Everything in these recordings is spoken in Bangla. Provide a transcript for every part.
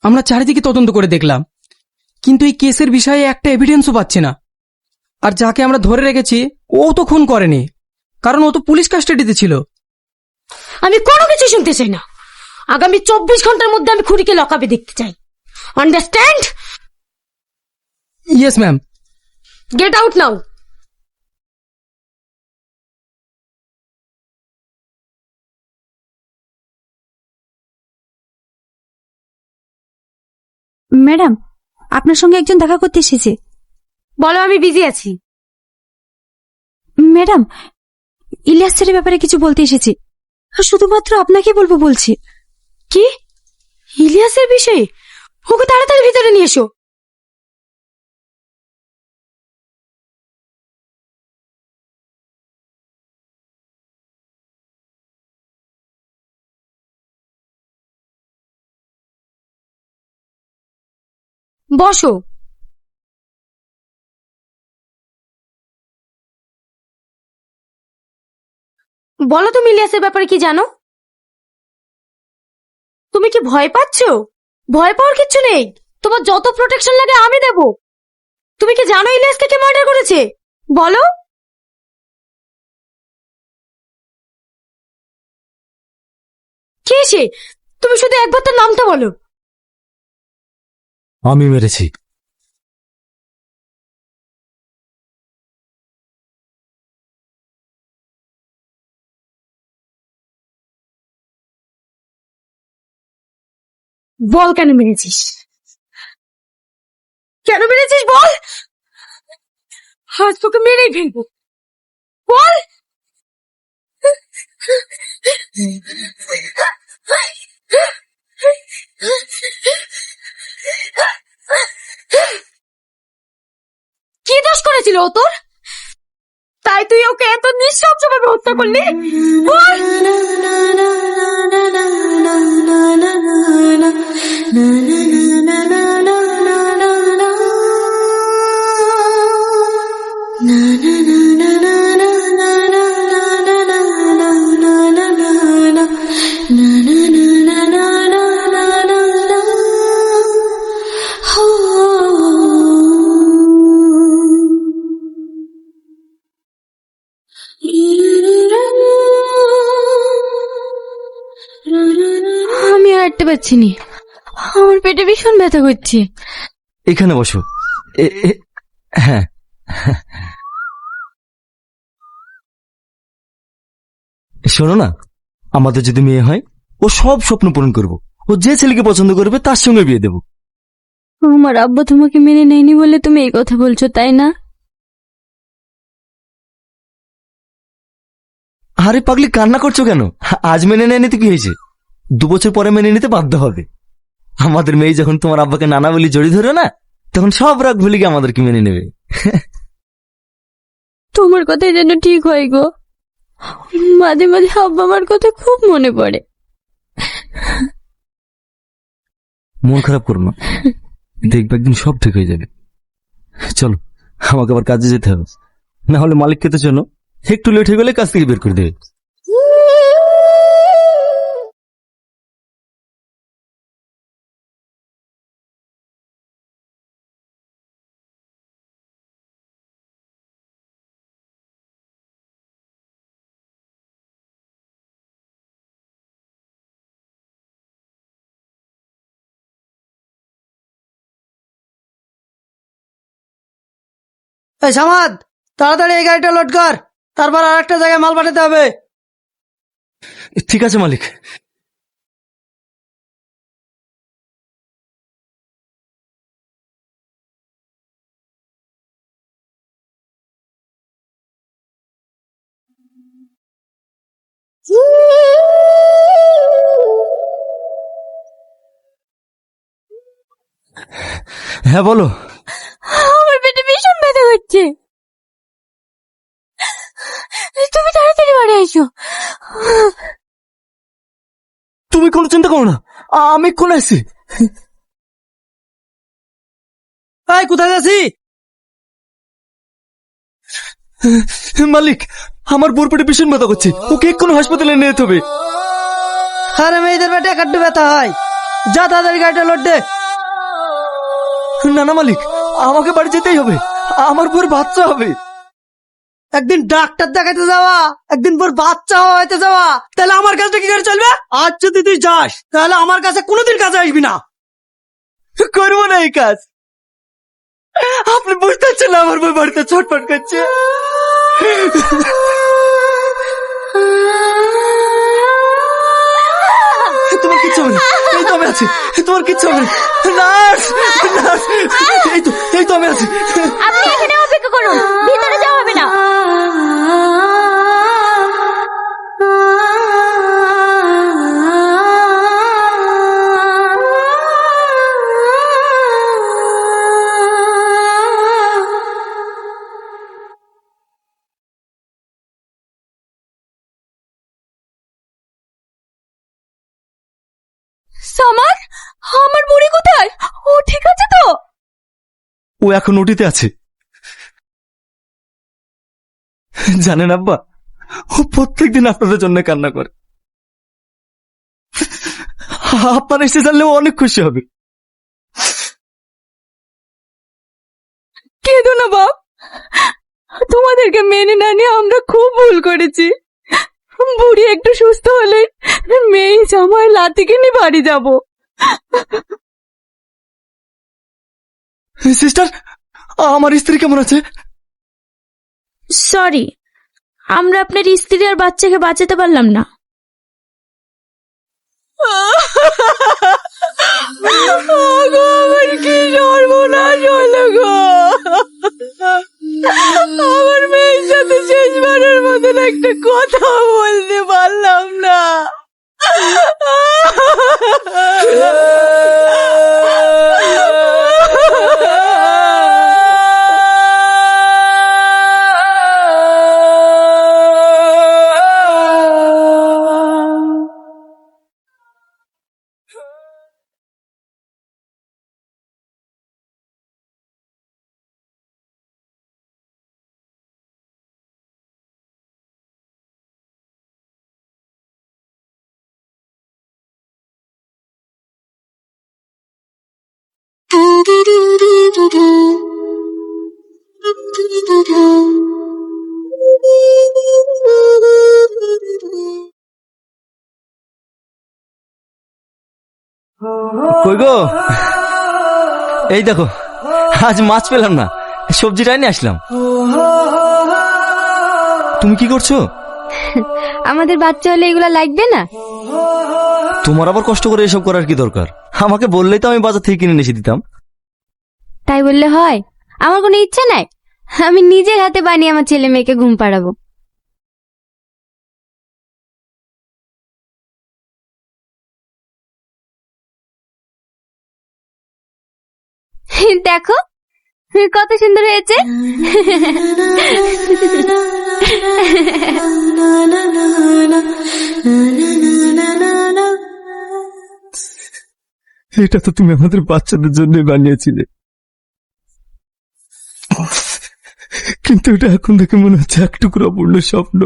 আমরা চারিদিকে তদন্ত করে দেখলাম, কিন্তু এই কেসের বিষয়ে একটা এভিডেন্সও পাচ্ছি না। আর যাকে আমরা ধরে রেখেছি ও তো খুন করেনি, কারণ ও তো পুলিশ কাস্টাডিতে ছিল। আমি কোনো কিছু শুনতে চাই না। আগামী 24 ঘন্টার মধ্যে আমি খুনিকে লকআপে দেখতে চাই। Understand? Yes ma'am. Get out now. Madam, আপনার সঙ্গে একজন দেখা করতে এসেছে। বলো, আমি বিজি আছি। ম্যাডাম, ইলিয়াস স্যারের ব্যাপারে কিছু বলতে এসেছে। শুধুমাত্র আপনাকে বলবো বলছি। কি? ইলিয়াসের বিষয়ে? ওকে তাড়াতাড়ি ভিতরে নিয়ে এসো। বসো। বলো, তুমি ইলিয়াসের ব্যাপারে কি জানো? তুমি কি ভয় পাচ্ছো? ভয় পাওয়ার কিচ্ছু নেই। তোমার যত প্রোটেকশন লাগে আমি দেব। তুমি কি জানো ইলিয়াসকে কে মার্ডার করেছে? বলো। কে সে? তুমি শুধু একবার তার নামটা বলো। আমি মেরেছি। বল, কেন মেরেছিস? কেন মেরেছিস বল। আজ তোকে মেরেই ফেলবো। বল। কি দোষ করেছিল ও তোর? তাই তুই ওকে এত নিঃশংসভাবে হত্যা করলি? বল। আমি আর হাঁটতে পারছি না। আমার পেটে ভীষণ ব্যথা করছে। এখানে বসো। হ্যাঁ, শোনো না, আমাদের যদি মেয়ে হয় ও সব স্বপ্ন পূরণ করবো। ও যে ছেলেকে পছন্দ করবে তার সঙ্গে বিয়ে দেবো। আমার আব্বু তোমাকে মেনে নেয়নি বলে তুমি এই কথা বলছো, তাই না? আরে পাগলি, কান্না করছো কেন? আজ মেনে নেয়নি তো কি হয়েছে? 2 বছর পরে মেনে নিতে বাধ্য হবে। আমাদের মেয়ে যখন তোমার আব্বাকে নানা বলি জড়ি ধরে না, তখন সব রাগ ভুলে গিয়ে আমাদেরকে মেনে নেবে। তোমার কথাই যেন ঠিক হয় গো। মাঝে মাঝে আব্বা আমার কথা খুব মনে পড়ে। মন খারাপ করো না, দেখবে একদিন সব ঠিক হয়ে যাবে। চলো, আমাকে আবার কাজে যেতে হবে, না হলে মালিককে তো জানো একটু লেট হয়ে গেলে কাজ থেকে বের করে দেবে। এই সামাদ, তাড়াতাড়ি এই গাড়িটা লোড কর, তারপর আর একটা জায়গায় মাল পাঠাতে হবে। ঠিক আছে মালিক। হ্যাঁ বলো। আমার পেটে ভীষণ ব্যথা করছে। তুমি তাড়াতাড়ি বাড়ি এসো। তুমি কোনো চিন্তা করো না, আমি কোন আছি। এই কোথায় যাচ্ছি? মালিক, আমার বোর পেটে ভীষণ ব্যথা করছে, ওকে এক্ষুনি হাসপাতালে নিয়ে যেতে হবে। আরে মেয়েদের পেটে একটু ব্যথা হয়, যা তাড়াতাড়ি গাড়িটা লোড দে। না না মালিক, আমাকে বাড়ি যেতেই হবে, আমার পর বাচ্চা হবে। একদিন ডাক্তার দেখাতে যাওয়া, একদিন পর বাচ্চা হইতে যাওয়া, তাহলে আমার কাছটা কি করে চলবে? আজ যদি তুই যাস তাহলে আমার কাছে কোনোদিন কাজে আসবি না। করবো না এই কাজ। আপনি বুঝতে পারছেন না আমার বই বাড়িতে ছটফট করছে। তোমার কিচ্ছু হবে না, এই তো আমি আছি। তোমার কিচ্ছু হবে না। নার্স, নার্স, এই তো আমি আছি। আপনি এখানে অপেক্ষা করুন, ভিতরে যাওয়া হবে না। সামার, আমার বুড়ি কোথায়? ও ঠিক আছে তো? ও এখন ওটিতে আছে। জানেন আব্বা, ও প্রত্যেকদিন আপনাদের জন্য কান্না করে। আপনার এসে জানলে ও অনেক খুশি হবে। কেঁদো না বাপ, তোমাদেরকে মেনে না নিয়ে আমরা খুব ভুল করেছি। বুড়ি একটু সুস্থ হলে মেয়ে জামাই লাতিকে নিয়ে বাড়ি যাব। সিস্টার, আমার স্ত্রী কেমন আছে? সরি, আমরা আপনার স্ত্রী আর বাচ্চাকে বাঁচাতে পারলাম না। আমার কি সর্বনাশ হলো গো! আমার মেয়ের সাথে শেষবারের মতন একটা কথা বলতে পারলাম না। কই গো, এই দেখো আজ মাছ পেলাম না, সবজিটাই নিয়ে আসলাম। তুমি কি করছো? আমাদের বাচ্চা হলে এগুলা লাগবে না। তোমার আবার কষ্ট করে এসব করার কি দরকার? আমাকে বললেই তো আমি বাজার থেকে কিনে এসে দিতাম। তাই বললে হয়? আমার কোনো ইচ্ছা নাই, আমি নিজের হাতে বানিয়ে আমার ছেলে মেয়েকে ঘুম পাড়াবো। দেখো কত সুন্দর হয়েছে। এটা তো তুমি আমাদের বাচ্চাদের জন্য বানিয়েছিলে, কিন্তু এটা এখন দেখে মনে হচ্ছে এক টুকরো অপূর্ণ স্বপ্ন।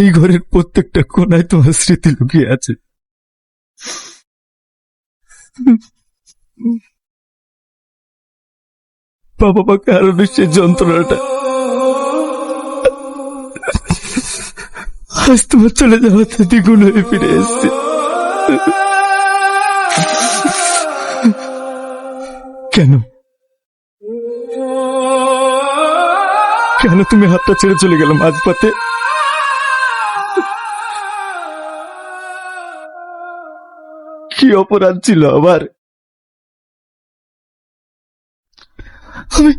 এই ঘরের প্রত্যেকটা কোনায় তোমার স্মৃতি লুকিয়ে আছে। বাবা মাকে হারানোর সেই যন্ত্রণাটা আজ তোমার চলে যাওয়াতে দ্বিগুণ হয়ে ফিরে এসছে। কেন কেন তুমি হাতটা ছেড়ে চলে গেলাম আজ পাতে? কি অপরাধ ছিল আবার? আমি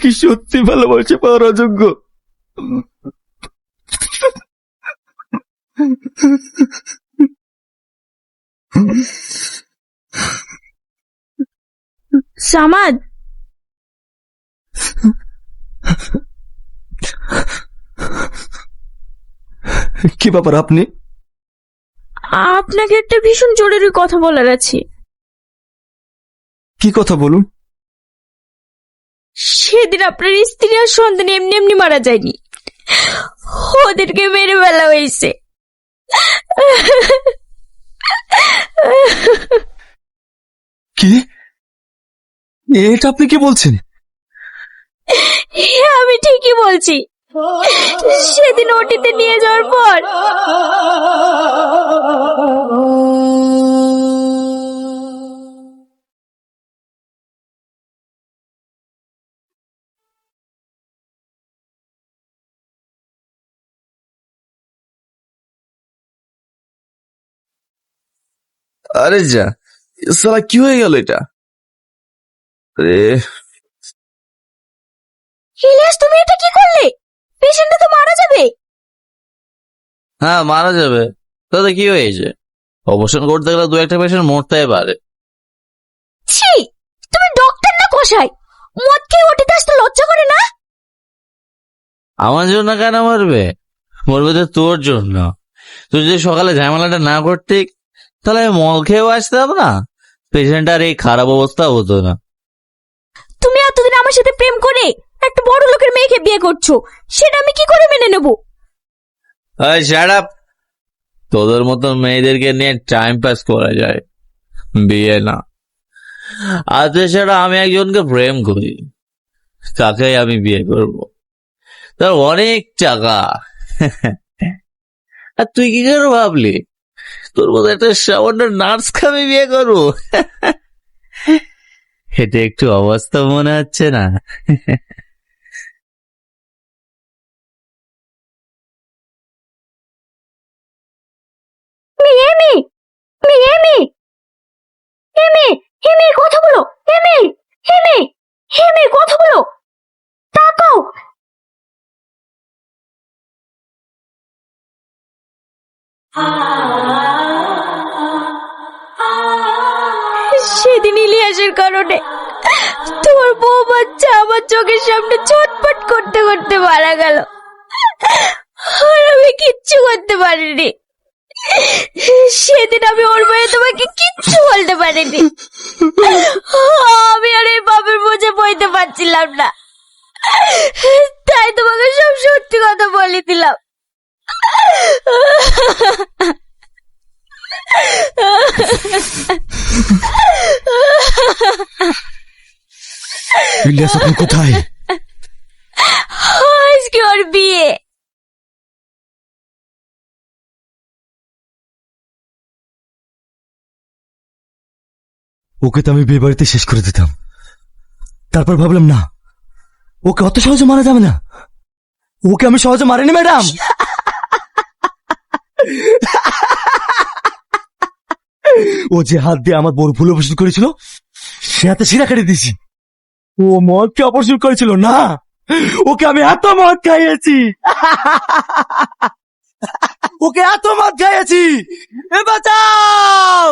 কি সত্যি ভালোবাসা পাওয়ার অযোগ্য? সামাদ, কি ব্যাপার আপনি? আপনাকে একটা ভীষণ জরুরি কথা বলার আছে। কি কথা বলুন। সেদিন আপনার স্ত্রী আর সন্তান এমনি এমনি মারা যায়নি, ওদেরকে মেরে ফেলা হয়েছে। কি? এটা আপনি কি বলছেন? হ্যাঁ, আমি ঠিকই বলছি। সেদিন ওটিতে নিয়ে যাওয়ার পর আরে যা, সালা কি হয়ে গেল এটা? আরে ইলিয়াস, তুমি এটা কি করলে? পেশেন্টটা তো মারা যাবে। হ্যাঁ, মারা যাবে। তাতে কি হয়েছে? অপারেশন করতে গেলে দু একটা পেশেন্ট মরতেই পারে। ছি, তুমি ডক্টর না কষাই? মদ খেয়ে ওটিতে আসতে লজ্জা করে না? আমার জন্য কেন মরবে? মরবে তো তোর জন্য। তুই যদি সকালে ঝামেলাটা না করতি তাহলে আমি মল খেয়েও আসতাম না, পেশেন্টটার এই খারাপ অবস্থা হতো না। তুমি এতদিন আমার সাথে প্রেম করে একটা বড় লোকের মেয়েকে বিয়ে করছো, সেটা আমি কি করে মেনে নেব? এই শাট আপ! তোদের মতন মেয়েদেরকে নিয়ে টাইম পাস করা যায়, বিয়ে না। আর তাছাড়া আমি একজনকে প্রেম করি, তাকেই আমি বিয়ে করব। তার অনেক টাকা। আর তুই কি করে ভাবলি তোর মতো একটা সামান্য নার্সকে আমি বিয়ে করবো? এটা একটু অবাস্তব মনে হচ্ছে না? এমি, এমি, এমি, এমি, কথা বলো। এমি, এমি, এমি, কথা বলো। তাকাও। সেদিন ইলিয়াসের কারণে তোমার বউ বাচ্চা আমার চোখের সামনে ছটফট করতে করতে মারা গেল, আর আমি কিচ্ছু করতে পারিনি। সেদিন আমি ওর ভয়ে তোমাকে কিচ্ছু বলতে পারিনি। আমি আর এই বাপের বোঝে বইতে পারছিলাম না, তাই তোমাকে সব সত্যি কথা বলে দিলাম। ইলিয়াস আপনি কোথায়? আজকে ওর বিয়ে। ওকে তো আমি বিয়ে বাড়িতে শেষ করে দিতাম, তারপর ভাবলাম না, ওকে অত সহজে মারা যাবে না। ওকে আমি সহজে মারিনি ম্যাডাম। ও যে হাত দিয়ে আমার বড় ভুল অপারেশন করেছিল, সে হাতে শিরা কেটে দিয়েছি। ও মদকে অপারেশন করেছিল না, ওকে আমি এত মদ খাইয়েছি, ওকে এত মদ খাইয়েছি। বাঁচাও,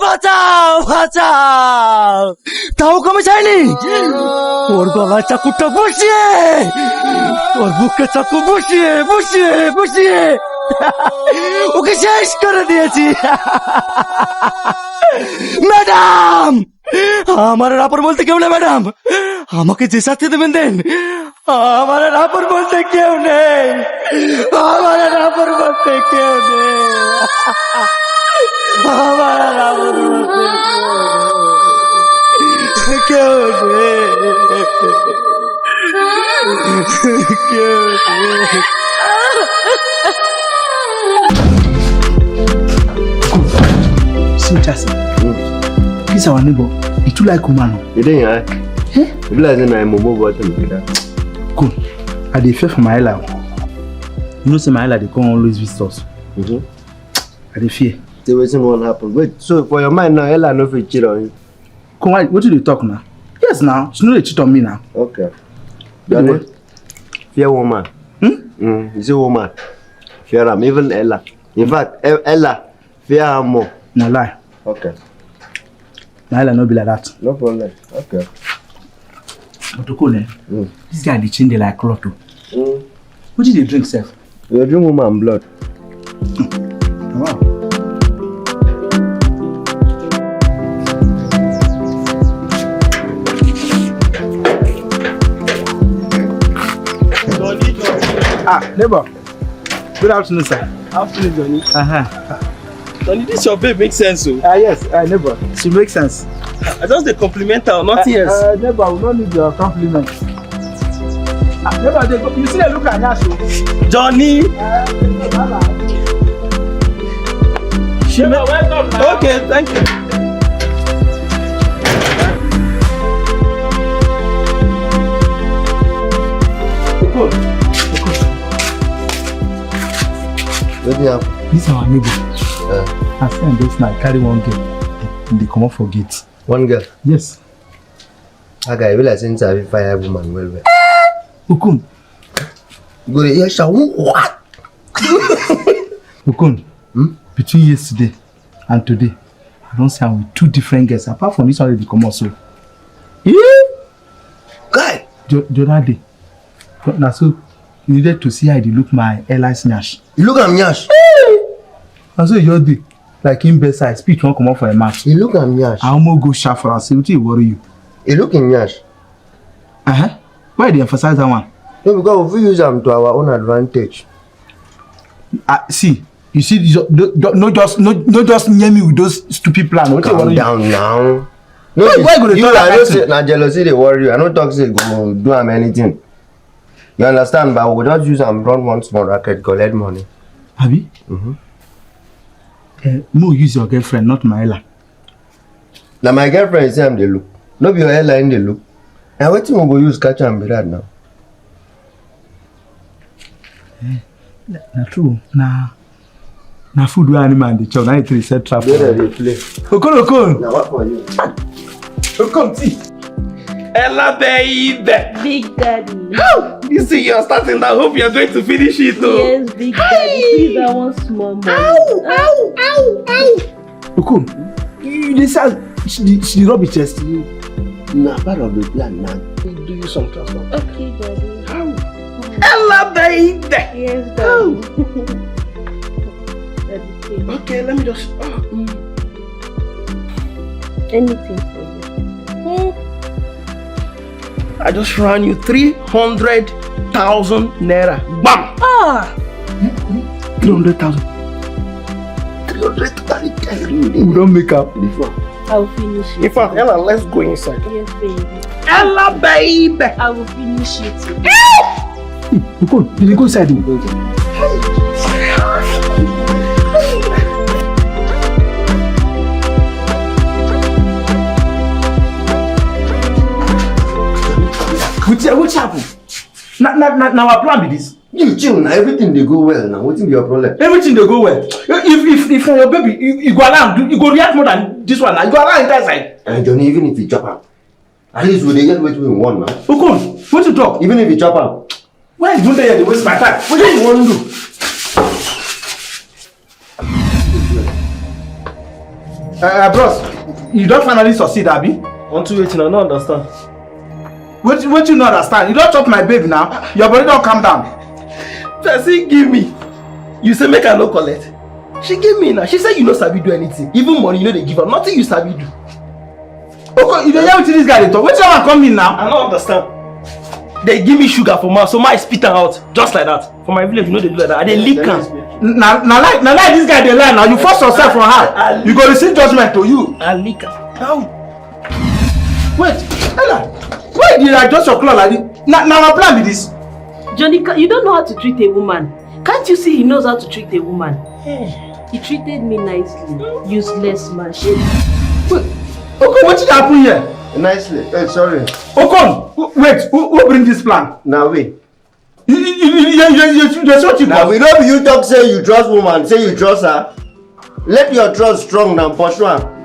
বাঁচাও, বাঁচাও! তাও কমে যায়নি। ওর গলায় চাকুটা বসিয়ে, ওর বুকে চাকু বসিয়ে বসিয়ে বসিয়ে ওকে শেষ করে দিয়েছি। ম্যাডাম, আমার রাপর বলতে কেউ নেই ম্যাডাম, আমাকে যে শাস্তি দেবেন দেন। আমার রাপর বলতে কেউ নেই, আমার রাপর বলতে কেউ নেই, আমার রাপর বলতে কেউ নেই, কেউ নেই। Sintasi. Kisa wanibo. Itula kumano. Ide ya. Bila zina momo bota mkida. Cool. I dey fear for my life. You know say my life dey come always visit us. I dey fear. The reason what happened. Wait, so for your mind now, Ella no fit cheat on you. Come on, what do you talk now? Yes now. She no dey cheat on me now. Okay. Don't worry. Fear woman. You say woman. Fear am. Even Ella. In fact, Ella fear her more. Na lie. Okay. My life no be like that. No problem. Okay. But to cool, this guy dey change dey like cloth o. What did you drink, sef? You drink woman blood. Wow. Neighbor. Good afternoon, sir. Afternoon, Johnny. Johnny, this your babe makes sense, so. Yes, neighbor. She makes sense. I just the complimental, nothing else. Neighbor, we don't need your compliment. Neighbor, you see the look at that, so. Johnny. Welcome. Okay, thank you. What do you have? This is our neighbor. I friend this night carry one girl. They come up for gate. One girl. Yes. That guy will listen to a fire woman well. Ukun. Go to yes, what? Ukun. Between yesterday and today, I don't see with two different girls. Apart from this one, they come also. Guy. The other day. Now so you needed to see how they look my airline snatch. You look at Nyash. And so your day, like in best side, speech won't come up for a match. You look at Nyash. I almost go sharp for us. What do you worry you? You look in Nyash. Why they emphasize that one? No, because we use them to our own advantage. See, you see, no just near me with those stupid plans. What you Calm worry down now. No, Why go to you talk are like not that? say na jealousy they worry you. I don't talk say go do am anything. You understand? But we just use them run one small racket, collect money. Abi? No, use your girlfriend, not my Ella. Now my girlfriend say I'm the look. No be your airline the look. Now what we go use catch am be that now? Na true. Na food where animal dey chop. Na it reset trap. Where they play? Okon. Now what for you? Okon, see. Ella, baby. Big Daddy. You see, you're starting. I hope you're going to finish it, though. Yes, Big Daddy. Please, I want small money. Okon, you decide she rub it chest. Now part of the plan now. Do you some transfer? Okay, Daddy. Ella, baby. Yes, Daddy. Daddy, please. Okay, let me just. Anything for you. I just ran you 300,000 naira. Bam! 300,000. 300,000. We don't make up. I will finish it. In fact, Ella, let's go inside. Yes, baby. Ella, baby. I will finish it. Okon, you go inside. What happened? Now our plan be this. You chill now. Everything they go well now. What's your problem? Everything they go well. If your baby, you go around, you go react more than this one. Now you go around that side. And Johnny, even if you chop up, at least we get what we want now. Okon, what you talk? Even if you chop up, Why is Bunda here to waste my time? What do you want to do? Bros, you don't finally succeed, Abby. On to waiting, I don't understand. What you not understand? You don't chop my baby now. Your body don't calm down. Person give me. You say make her no collect. She give me now. She said you no sabi do anything. Even money you know they give her. Nothing you sabi do. Okay, you don't hear what this guy dey talk. What you want come in now? I don't understand. They give me sugar for mouth, so my spit am out just like that. For my village, you know they do like that. I dey lick am. Now like this guy dey lie now. You force yourself from her. You go receive judgment to you. I lick am. How? Wait, Ella, why did I adjust your cloth like this? Now our plan be this. Johnny, you don't know how to treat a woman. Can't you see he knows how to treat a woman? He treated me nicely. Useless man. Shit. Wait, okay, what did happen here? nicely. Hey, sorry. Okon, wait, who bring this plan? Now wait. That's what you Now got. we know you talk say you trust woman, say you trust her. Let your trust strong now, pursue her.